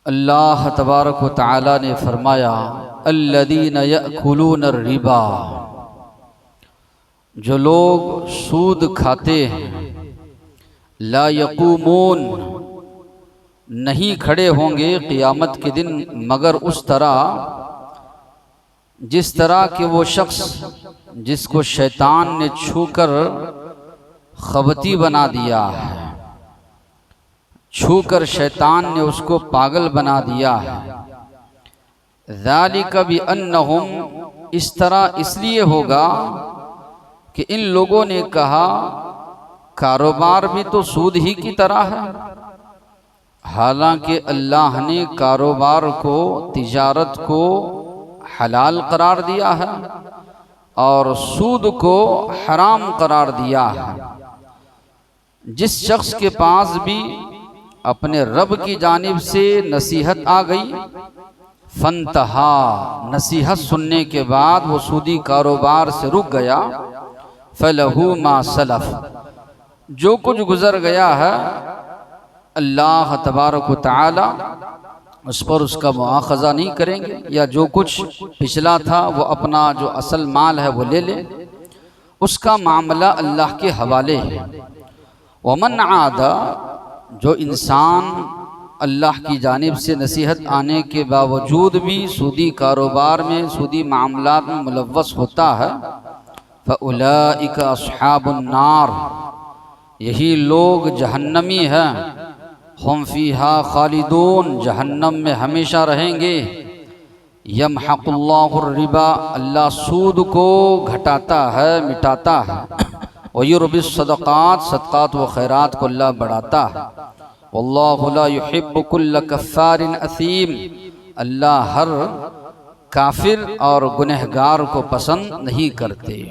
اللہ تبارک و تعالی نے فرمایا الذین یأکلون الربا، جو لوگ سود کھاتے ہیں، لا یقومون، نہیں کھڑے ہوں گے قیامت کے دن مگر اس طرح جس طرح کہ وہ شخص جس کو شیطان نے چھو کر خبتی بنا دیا ہے، چھو کر شیطان نے اس کو پاگل بنا دیا ہے۔ ذالک بأنہم، اس طرح اس لیے ہوگا کہ ان لوگوں نے کہا کاروبار بھی تو سود ہی کی طرح ہے، حالانکہ اللہ نے کاروبار کو، تجارت کو حلال قرار دیا ہے اور سود کو حرام قرار دیا ہے۔ جس شخص کے پاس بھی اپنے رب کی جانب سے نصیحت آ گئی، فانتہا، نصیحت سننے کے بعد وہ سودی کاروبار سے رک گیا، فلہو ما سلف، جو کچھ گزر گیا ہے اللہ تبارک و تعالی اس پر اس کا مواخذہ نہیں کریں گے، یا جو کچھ پچھلا تھا وہ اپنا جو اصل مال ہے وہ لے لے، اس کا معاملہ اللہ کے حوالے ہے۔ ومن عاد، جو انسان اللہ کی جانب سے نصیحت آنے کے باوجود بھی سودی کاروبار میں، سودی معاملات میں ملوث ہوتا ہے، فَأُولَئِكَ أَصْحَابُ النَّارِ، یہی لوگ جہنمی ہیں، ہم فیہا خالدون، جہنم میں ہمیشہ رہیں گے۔ یمحق اللہ الربا، اللہ سود کو گھٹاتا ہے، مٹاتا ہے، ویربی الصدقات، صدقات و خیرات کو اللہ بڑھاتا ہے۔ واللہ لا یحب کل کفار اثیم، اللہ ہر کافر اور گنہگار کو پسند نہیں کرتے۔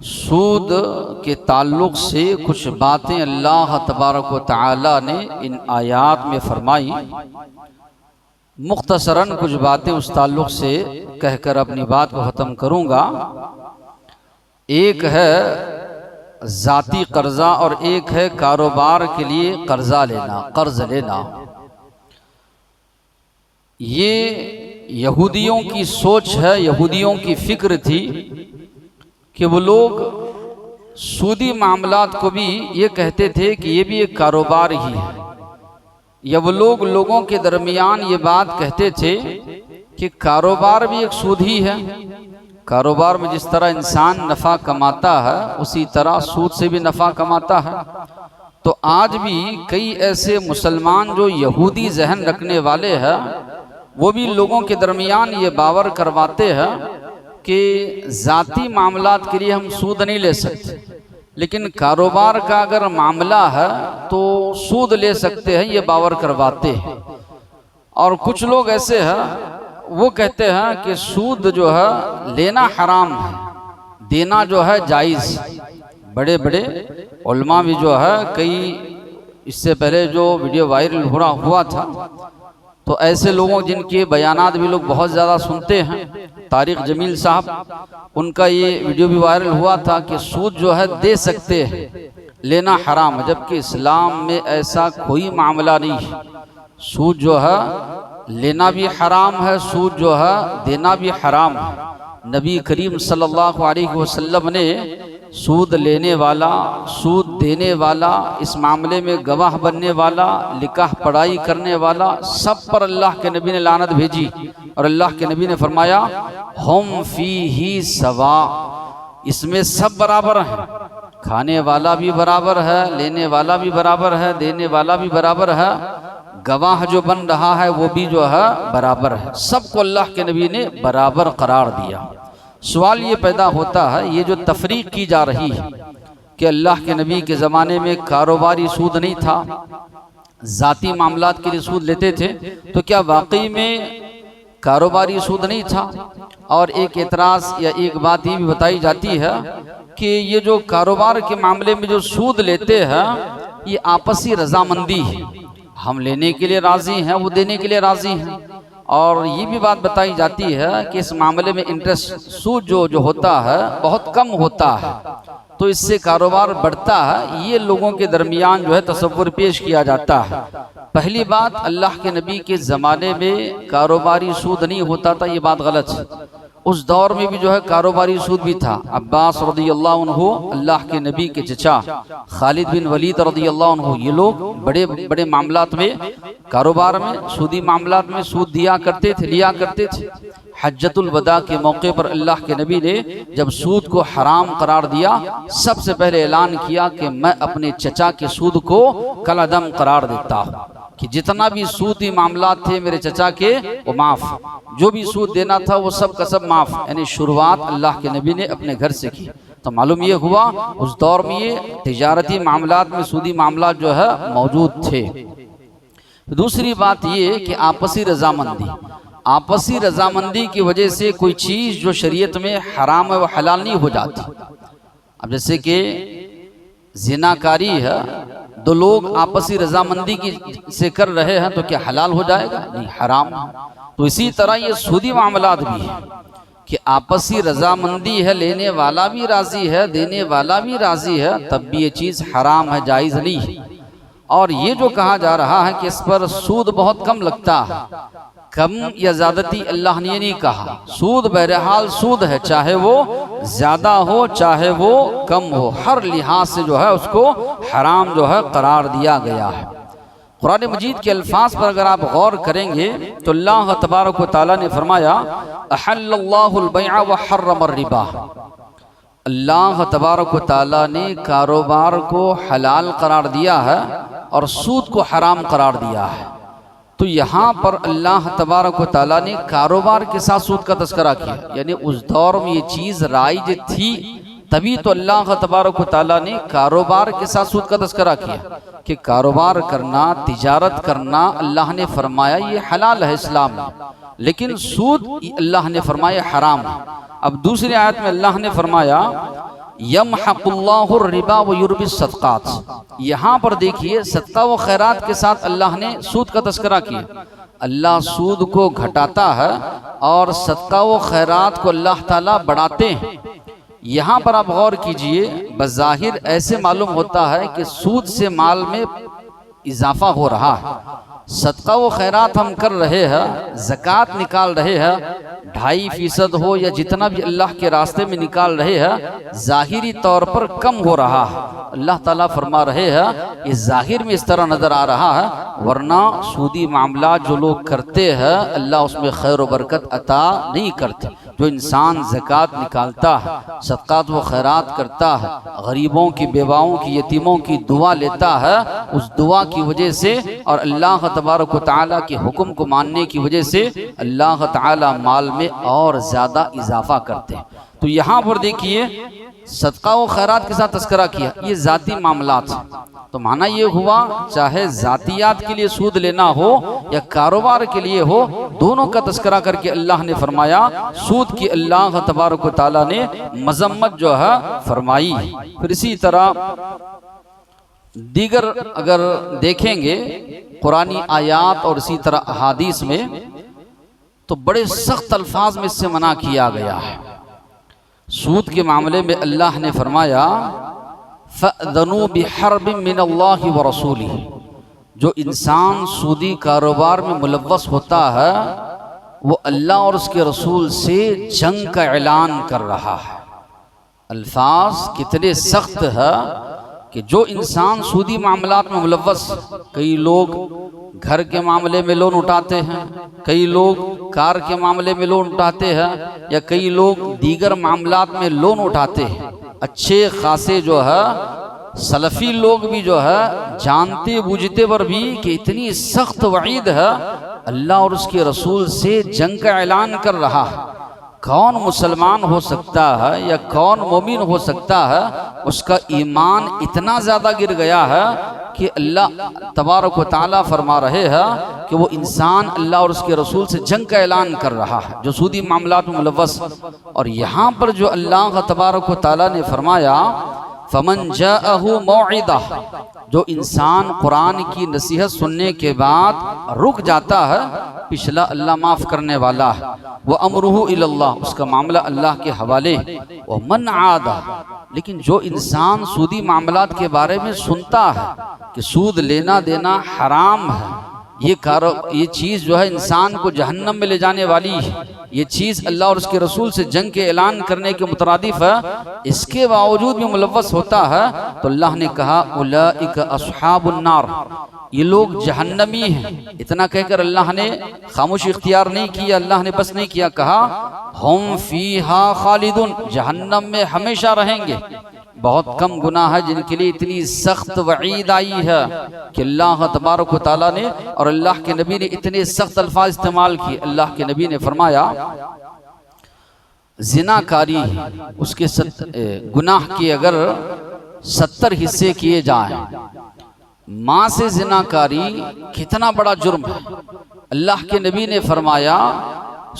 سود کے تعلق سے کچھ باتیں اللہ تبارک و تعالی نے ان آیات میں فرمائی، مختصراً کچھ باتیں اس تعلق سے کہہ کر اپنی بات کو ختم کروں گا۔ ایک ہے ذاتی قرضہ اور ایک ہے کاروبار کے لیے قرضہ لینا، قرض لینا۔ یہ یہودیوں کی سوچ ہے، یہودیوں کی فکر تھی کہ وہ لوگ سودی معاملات کو بھی یہ کہتے تھے کہ یہ بھی ایک کاروبار ہی ہے، یا وہ لوگ لوگوں کے درمیان یہ بات کہتے تھے کہ کاروبار بھی ایک سود ہی ہے، کاروبار میں جس طرح انسان نفع کماتا ہے اسی طرح سود سے بھی نفع کماتا ہے۔ تو آج بھی کئی ایسے مسلمان جو یہودی ذہن رکھنے والے ہیں، وہ بھی لوگوں کے درمیان یہ باور کرواتے ہیں کہ ذاتی معاملات کے لیے ہم سود نہیں لے سکتے، لیکن کاروبار کا اگر معاملہ ہے تو سود لے سکتے ہیں، یہ باور کرواتے ہیں۔ اور کچھ لوگ ایسے ہیں وہ کہتے ہیں کہ سود جو ہے لینا حرام ہے، دینا جو ہے جائز۔ بڑے بڑے علماء بھی جو ہے، کئی اس سے پہلے جو ویڈیو وائرل ہوا تھا تو ایسے لوگوں جن کے بیانات بھی لوگ بہت زیادہ سنتے ہیں، طارق جمیل صاحب، ان کا یہ ویڈیو بھی وائرل ہوا تھا کہ سود جو ہے دے سکتے ہیں، لینا حرام ہے، جبکہ اسلام میں ایسا کوئی معاملہ نہیں ہے۔ سود جو ہے لینا بھی حرام ہے، سود جو ہے دینا بھی حرام ہے۔ نبی کریم صلی اللہ علیہ وسلم نے سود لینے والا، سود دینے والا، اس معاملے میں گواہ بننے والا، نکاح پڑھائی کرنے والا، سب پر اللہ کے نبی نے لعنت بھیجی، اور اللہ کے نبی نے فرمایا ہم فیہ سوا، اس میں سب برابر ہیں، کھانے والا بھی برابر ہے، لینے والا بھی برابر ہے، دینے والا بھی برابر ہے، گواہ جو بن رہا ہے وہ بھی جو ہے برابر ہے، سب کو اللہ کے نبی نے برابر قرار دیا۔ سوال یہ پیدا ہوتا ہے، یہ جو تفریق کی جا رہی ہے کہ اللہ کے نبی کے زمانے میں کاروباری سود نہیں تھا، ذاتی معاملات کے لیے سود لیتے تھے، تو کیا واقعی میں کاروباری سود نہیں تھا؟ اور ایک اعتراض یا ایک بات یہ بھی بتائی جاتی ہے کہ یہ جو کاروبار کے معاملے میں جو سود لیتے ہیں یہ آپسی رضامندی ہے، ہم لینے کے لیے راضی ہیں، وہ دینے کے لیے راضی ہیں۔ اور یہ بھی بات بتائی جاتی ہے کہ اس معاملے میں انٹرسٹ، سود جو ہوتا ہے بہت کم ہوتا ہے، تو اس سے کاروبار بڑھتا ہے، یہ لوگوں کے درمیان جو ہے تصور پیش کیا جاتا ہے۔ پہلی بات، اللہ کے نبی کے زمانے میں کاروباری سود نہیں ہوتا تھا، یہ بات غلط ہے۔ اس دور میں بھی جو ہے کاروباری سود بھی تھا۔ عباس رضی اللہ عنہ، اللہ کے نبی کے چچا، خالد بن ولید رضی اللہ عنہ، یہ لوگ بڑے بڑے معاملات میں، کاروبار میں، سودی معاملات میں سود دیا کرتے تھے، لیا کرتے تھے۔ حجۃ الوداع کے موقع پر اللہ کے نبی نے جب سود کو حرام قرار دیا، سب سے پہلے اعلان کیا کہ میں اپنے چچا کے سود کو کالعدم قرار دیتا ہوں، کہ جتنا بھی سودی معاملات تھے میرے چچا کے وہ معاف، جو بھی سود دینا تھا وہ سب کا سب معاف۔ یعنی شروعات اللہ کے نبی نے اپنے گھر سے کی۔ تو معلوم یہ ہوا اس دور میں یہ تجارتی معاملات میں سودی معاملات جو ہے موجود تھے۔ دوسری بات یہ کہ آپسی رضامندی، آپسی رضامندی کی وجہ سے کوئی چیز جو شریعت میں حرام ہے وہ حلال نہیں ہو جاتی۔ اب جیسے کہ زناکاری ہے، دو لوگ آپسی رضامندی سے کر رہے ہیں تو کیا حلال ہو جائے گا؟ نہیں، حرام۔ تو اسی طرح یہ سودی معاملات بھی ہے کہ آپسی رضامندی ہے، لینے والا بھی راضی ہے، دینے والا بھی راضی ہے، تب بھی یہ چیز حرام ہے، جائز نہیں ہے۔ اور یہ جو کہا جا رہا ہے کہ اس پر سود بہت کم لگتا ہے، کم یا زیادتی اللہ نے یہ نہیں کہا۔ سود بہرحال سود ہے، چاہے وہ زیادہ ہو چاہے وہ کم ہو، ہر لحاظ سے جو ہے اس کو حرام جو ہے قرار دیا گیا ہے۔ قرآن مجید کے الفاظ پر اگر آپ غور کریں گے تو اللہ تبارک و تعالیٰ نے فرمایا احل اللہ البیع وحرم الربا۔ اللہ تبارک و تعالیٰ نے کاروبار کو حلال قرار دیا ہے اور سود کو حرام قرار دیا ہے۔ تو یہاں پر اللہ تبارک و تعالیٰ نے کاروبار کے ساتھ سود کا تذکرہ کیا، یعنی اس دور میں یہ چیز رائج تھی، تبھی تو اللہ تبارک و تعالیٰ نے کاروبار کے ساتھ سود کا تذکرہ کیا کہ کاروبار کرنا، تجارت کرنا اللہ نے فرمایا یہ حلال ہے اسلام میں، لیکن سود اللہ نے فرمایا حرام ہے۔ اب دوسری آیت میں اللہ نے فرمایا یمحق اللہ الربا ویربی الصدقات۔ یہاں پر دیکھیے صدقہ و خیرات کے ساتھ اللہ نے سود کا تذکرہ کیا۔ اللہ سود کو گھٹاتا ہے اور صدقہ و خیرات کو اللہ تعالیٰ بڑھاتے ہیں۔ یہاں پر آپ غور کیجئے، بظاہر ایسے معلوم ہوتا ہے کہ سود سے مال میں اضافہ ہو رہا ہے، صدقہ و خیرات ہم کر رہے ہیں، زکوٰۃ نکال رہے ہیں، 2.5% ہو یا جتنا بھی اللہ کے راستے میں نکال رہے ہیں، ظاہری طور پر کم ہو رہا ہے۔ اللہ تعالیٰ فرما رہے ہیں یہ ظاہر میں اس طرح نظر آ رہا ہے، ورنہ سودی معاملات جو لوگ کرتے ہیں اللہ اس میں خیر و برکت عطا نہیں کرتے۔ جو انسان زکوٰۃ نکالتا ہے، صدقات و خیرات کرتا ہے، غریبوں کی، بیواؤں کی، یتیموں کی دعا لیتا ہے، اس دعا کی وجہ سے اور اللہ تبارک و تعالیٰ کے حکم کو ماننے کی وجہ سے اللہ تعالیٰ مال میں اور زیادہ اضافہ کرتے ہیں۔ تو یہاں پر دیکھیے صدقہ و خیرات کے ساتھ تذکرہ کیا، یہ ذاتی معاملات ہیں۔ تو معنی یہ ہوا چاہے ذاتیات کے لیے سود لینا ہو یا کاروبار کے لیے ہو، دونوں کا تذکرہ کر کے اللہ نے فرمایا سود کی اللہ تبارک و تعالیٰ نے مذمت جو ہے فرمائی۔ پھر اسی طرح دیگر اگر دیکھیں گے قرآنی آیات اور اسی طرح احادیث میں تو بڑے سخت الفاظ میں اس سے منع کیا گیا ہے۔ سود کے معاملے میں اللہ نے فرمایا فَأْذَنُوا بِحَرْبٍ مِّنَ اللَّهِ وَرَسُولِهِ۔ جو انسان سودی کاروبار میں ملوث ہوتا ہے وہ اللہ اور اس کے رسول سے جنگ کا اعلان کر رہا ہے۔ الفاظ کتنے سخت ہے کہ جو انسان سودی معاملات میں ملوث، کئی لوگ گھر کے معاملے میں لون اٹھاتے ہیں، کئی لوگ کار کے معاملے میں لون اٹھاتے ہیں، یا کئی لوگ دیگر معاملات میں لون اٹھاتے ہیں۔ اچھے خاصے جو ہے سلفی لوگ بھی جو ہے جانتے بوجھتے پر بھی کہ اتنی سخت وعید ہے، اللہ اور اس کے رسول سے جنگ کا اعلان کر رہا ہے۔ کون مسلمان ہو سکتا ہے یا کون مومن ہو سکتا ہے اس کا ایمان اتنا زیادہ گر گیا ہے کہ اللہ تبارک و تعالیٰ فرما رہے ہیں کہ وہ انسان اللہ اور اس کے رسول سے جنگ کا اعلان کر رہا ہے جو سودی معاملات میں ملوث۔ اور یہاں پر جو اللہ تبارک و تعالیٰ نے فرمایا فمن جاءہ موعظہ، جو انسان قرآن کی نصیحت سننے کے بعد رک جاتا ہے، پچھلا اللہ معاف کرنے والا ہے، وَأَمْرُهُ إِلَى اللَّهِ، اس کا معاملہ اللہ کے حوالے، وَمَنْ عَادَ، لیکن جو انسان سودی معاملات کے بارے میں سنتا ہے کہ سود لینا دینا حرام ہے، یہ چیز جو ہے انسان کو جہنم میں لے جانے والی ہے، یہ چیز اللہ اور اس کے رسول سے جنگ کے اعلان کرنے کے مترادف ہے، اس کے باوجود بھی ملوث ہوتا ہے، تو اللہ نے کہا اولئک اصحاب النار، یہ لوگ جہنمی ہیں۔ اتنا کہہ کر اللہ نے خاموشی اختیار نہیں کیا، اللہ نے بس نہیں کیا، کہا ہم فیہا خالدون، جہنم میں ہمیشہ رہیں گے۔ بہت کم گناہ ہے جن کے لیے اتنی سخت وعید آئی ہے کہ اللہ تبارک و تعالیٰ نے اور اللہ کے نبی نے اتنے سخت الفاظ استعمال کیے۔ اللہ کے نبی نے فرمایا زناکاری اس کے گناہ کے اگر 70 حصے کیے جائیں، ماں سے زناکاری کتنا بڑا جرم ہے۔ اللہ کے نبی نے فرمایا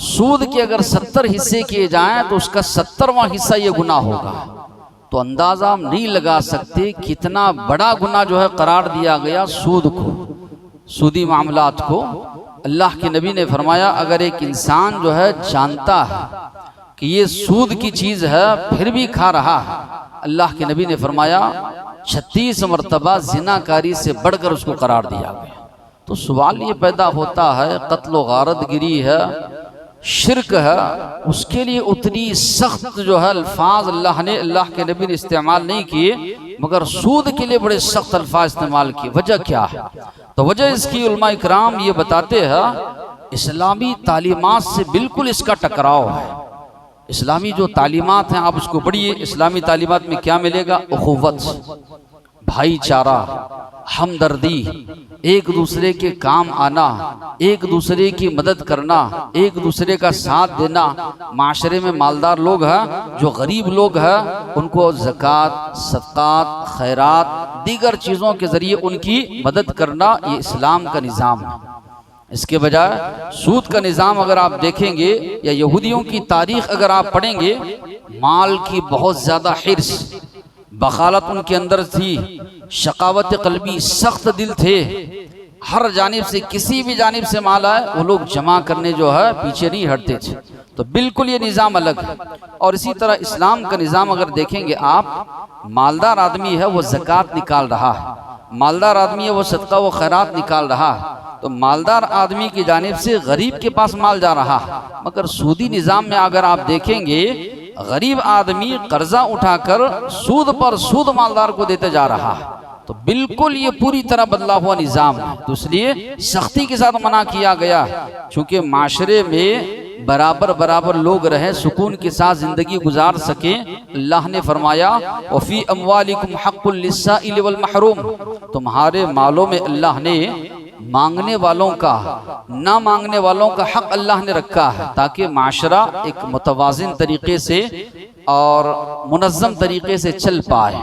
سود کے اگر 70 حصے کیے جائیں تو اس کا 70واں حصہ یہ گناہ ہوگا۔ تو اندازہ ہم نہیں لگا سکتے کتنا بڑا گناہ جو ہے قرار دیا گیا سود کو، سودی معاملات کو۔ اللہ کے نبی نے فرمایا اگر ایک انسان جو ہے جانتا ہے کہ یہ سود کی چیز ہے پھر بھی کھا رہا ہے، اللہ کے نبی نے فرمایا 36 مرتبہ زناکاری سے بڑھ کر اس کو قرار دیا گیا۔ تو سوال یہ پیدا ہوتا ہے قتل و غارت گری ہے، شرک ہے، اس کے لیے اتنی سخت جو ہے الفاظ اللہ کے نبی نے استعمال نہیں کیے، مگر سود کے لیے بڑے سخت الفاظ استعمال کیے۔ وجہ کیا ہے؟ تو وجہ اس کی علماء اکرام یہ بتاتے ہیں اسلامی تعلیمات سے بالکل اس کا ٹکراؤ ہے۔ اسلامی جو تعلیمات ہیں آپ اس کو پڑھیے، اسلامی تعلیمات میں کیا ملے گا؟ اخوت، بھائی چارہ، ہمدردی، ایک دوسرے کے کام آنا، ایک دوسرے کی مدد کرنا، ایک دوسرے کا ساتھ دینا۔ معاشرے میں مالدار لوگ ہیں، جو غریب لوگ ہیں ان کو زکوٰۃ، صدقات، خیرات، دیگر چیزوں کے ذریعے ان کی مدد کرنا، یہ اسلام کا نظام ہے۔ اس کے بجائے سود کا نظام اگر آپ دیکھیں گے یا یہودیوں کی تاریخ اگر آپ پڑھیں گے، مال کی بہت زیادہ حرص، بخالت ان کے اندر تھی، شقاوت قلبی، سخت دل تھے، ہر جانب سے کسی بھی جانب سے مال آئے وہ لوگ جمع کرنے جو ہے پیچھے نہیں ہٹتے تھے۔ تو بالکل یہ نظام الگ ہے۔ اور اسی طرح اسلام کا نظام اگر دیکھیں گے آپ، مالدار آدمی ہے وہ زکوٰۃ نکال رہا ہے، مالدار آدمی ہے وہ صدقہ و خیرات نکال رہا ہے، تو مالدار آدمی کی جانب سے غریب کے پاس مال جا رہا ہے۔ مگر سودی نظام میں اگر آپ دیکھیں گے غریب آدمی قرضہ اٹھا کر سود پر سود مالدار کو دیتے جا رہا ہے۔ تو بالکل یہ پوری طرح بدلا ہوا نظام ہے، تو اس لیے سختی کے ساتھ منع کیا گیا، چونکہ معاشرے میں برابر لوگ رہیں، سکون کے ساتھ زندگی گزار سکیں۔ اللہ نے فرمایا وَفِي أَمْوَالِكُمْ حَقٌّ لِلسَّائِلِ وَالْمَحْرُومِ، تمہارے مالوں میں اللہ نے مانگنے والوں کا، نہ مانگنے والوں کا حق اللہ نے رکھا ہے، تاکہ معاشرہ ایک متوازن طریقے سے اور منظم طریقے سے چل پائے۔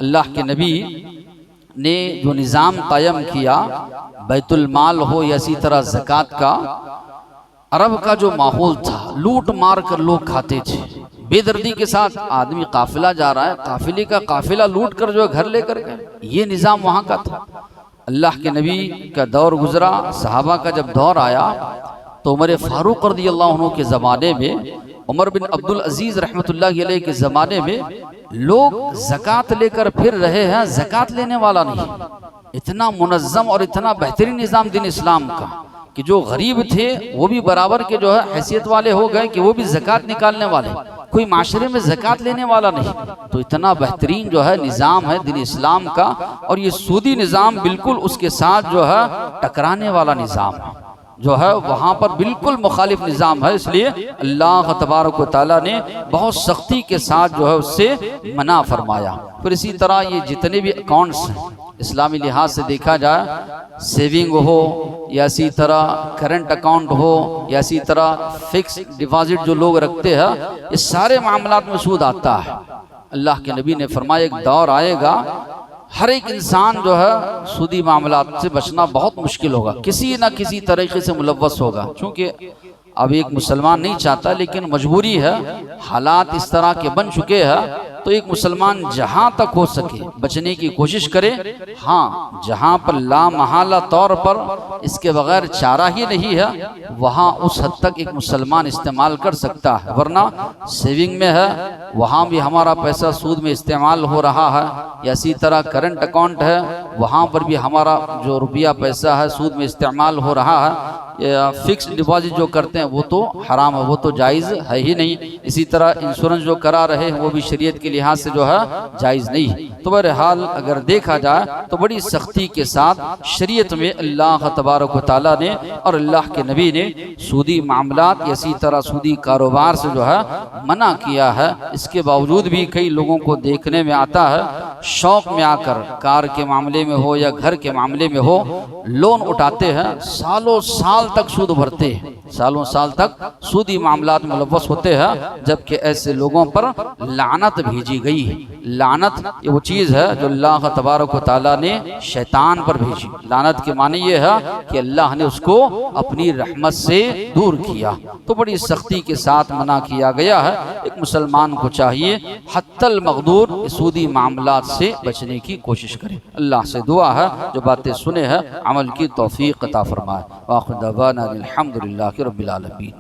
اللہ کے نبی نے جو نظام قائم کیا، بیت المال ہو یا اسی طرح زکوٰۃ کا، عرب کا جو ماحول تھا لوٹ مار کر لوگ کھاتے تھے، بے دردی کے ساتھ آدمی قافلہ جا رہا ہے، قافلے کا قافلہ لوٹ کر جو گھر لے کر گئے، یہ نظام وہاں کا تھا۔ اللہ کے نبی کا دور گزرا، صحابہ کا جب دور آیا تو عمر فاروق رضی اللہ عنہ کے زمانے میں، عمر بن عبدالعزیز رحمۃ اللہ علیہ کے زمانے میں لوگ زکوٰۃ لے کر پھر رہے ہیں، زکوٰۃ لینے والا نہیں۔ اتنا منظم اور اتنا بہترین نظام دین اسلام کا کہ جو غریب تھے وہ بھی برابر کے جو ہے حیثیت والے ہو گئے کہ وہ بھی زکوٰۃ نکالنے والے، کوئی معاشرے میں زکوٰۃ لینے والا نہیں۔ تو اتنا بہترین جو ہے نظام ہے دین اسلام کا، اور یہ سودی نظام بالکل اس کے ساتھ جو ہے ٹکرانے والا نظام ہے، جو ہے وہاں پر بالکل مخالف نظام ہے۔ اس لیے اللہ تبارک و تعالیٰ نے بہت سختی کے ساتھ جو ہے اس سے منع فرمایا۔ پھر اسی طرح یہ جتنے بھی اکاؤنٹس ہیں اسلامی لحاظ سے دیکھا جائے، سیونگ ہو یا اسی طرح کرنٹ اکاؤنٹ ہو یا اسی طرح فکس ڈپازٹ جو لوگ رکھتے ہیں، اس سارے معاملات میں سود آتا ہے۔ اللہ کے نبی نے فرمایا ایک دور آئے گا ہر ایک انسان جو ہے سودی معاملات سے بچنا بہت مشکل ہوگا، کسی نہ کسی طریقے سے ملوث ہوگا، چونکہ اب ایک مسلمان نہیں چاہتا لیکن مجبوری ہے، حالات اس طرح کے بن چکے ہیں، تو ایک مسلمان جہاں تک ہو سکے بچنے کی کوشش کرے۔ ہاں جہاں پر لا محالہ طور پر اس کے بغیر چارہ ہی نہیں ہے، وہاں اس حد تک ایک مسلمان استعمال کر سکتا ہے، ورنہ سیونگ میں ہے وہاں بھی ہمارا پیسہ سود میں استعمال ہو رہا ہے، یا اسی طرح کرنٹ اکاؤنٹ ہے وہاں پر بھی ہمارا جو روپیہ پیسہ ہے سود میں استعمال ہو رہا ہے، یا فکس ڈپازٹ جو کرتے ہیں وہ تو حرام ہے، وہ تو جائز ہے ہی نہیں۔ اسی طرح انشورنس جو کرا رہے ہیں وہ بھی شریعت کے لحاظ سے جو ہے جائز نہیں۔ تو بہرحال اگر دیکھا جائے تو بڑی سختی کے ساتھ شریعت میں اللہ تبارک و تعالیٰ نے اور اللہ کے نبی نے سودی معاملات یا اسی طرح سودی کاروبار سے جو ہے منع کیا ہے۔ اس کے باوجود بھی کئی لوگوں کو دیکھنے میں آتا ہے، شوق میں آ کر کار کے معاملے میں ہو یا گھر کے معاملے میں ہو لون اٹھاتے ہیں، سالوں سال تک سود بھرتے ہیں، سالوں سال تک سودی معاملات ملوث ہوتے ہیں، جبکہ ایسے لوگوں پر لعنت بھیجی گئی ہے۔ لعنت یہ وہ چیز ہے جو اللہ تبارک و تعالیٰ نے شیطان پر بھیجی۔ لعنت کے معنی یہ ہے کہ اللہ نے اس کو اپنی رحمت سے دور کیا، تو بڑی سختی کے ساتھ منع کیا گیا ہے۔ ایک مسلمان کو چاہیے حتی المقدور سودی معاملات سے بچنے کی کوشش کرے۔ اللہ سے دعا ہے جو باتیں سنے ہیں عمل کی توفیق عطا فرمائے۔ وآخر دعوانا الحمدللہ رب العالمین۔